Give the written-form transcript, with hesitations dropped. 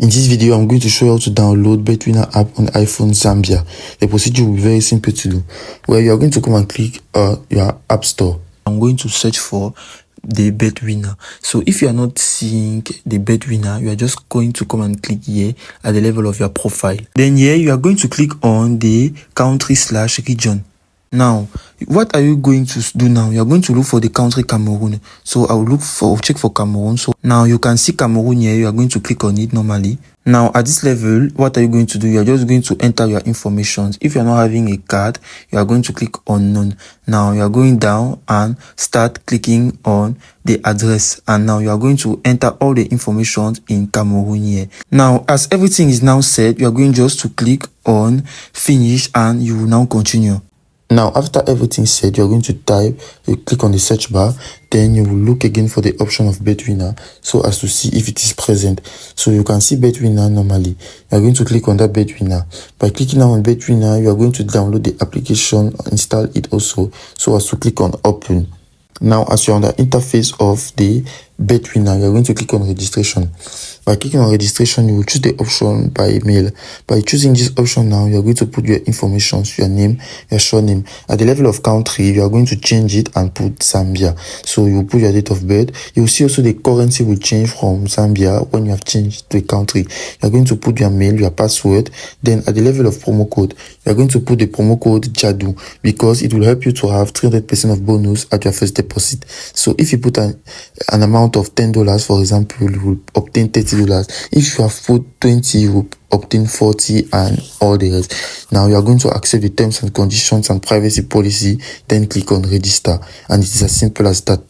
In this video, I'm going to show you how to download Betwinner app on iPhone Zambia. The procedure will be very simple to do. Where you are going to come and click your app store. I'm going to search for the Betwinner. So if you are not seeing the Betwinner, you are just going to come and click here at the level of your profile. Then here you are going to click on the country/region. Now, what are you going to do now? You are going to look for the country Cameroon. So I will check for Cameroon. So now you can see Cameroon here. You are going to click on it normally. Now at this level, what are you going to do? You are just going to enter your information. If you are not having a card, you are going to click on none. Now you are going down and start clicking on the address, and now you are going to enter all the information in Cameroon here. Now as everything is now set, you are going just to click on finish and you will now continue. Now, after everything said, you're going to you click on the search bar, then you will look again for the option of Betwinner so as to see if it is present. So you can see Betwinner normally. You're going to click on that Betwinner. By clicking on Betwinner, you are going to download the application, install it also, so as to click on open. Now, as you're on the interface of the Betwinner, you're going to click on registration. By clicking on registration, you will choose the option by email. By choosing this option now, you're going to put your information, your name, your surname. At the level of country, you are going to change it and put Zambia. So you put your date of birth. You will see also the currency will change from Zambia when you have changed to a country. You're going to put your mail, your password. Then at the level of promo code, you're going to put the promo code JADU because it will help you to have 300% of bonus at your first deposit. So if you put an amount of $10, for example, you will obtain $30. If you have put 20, you will obtain 40 and all the rest. Now you are going to accept the terms and conditions and privacy policy, then click on register, and it is as simple as that.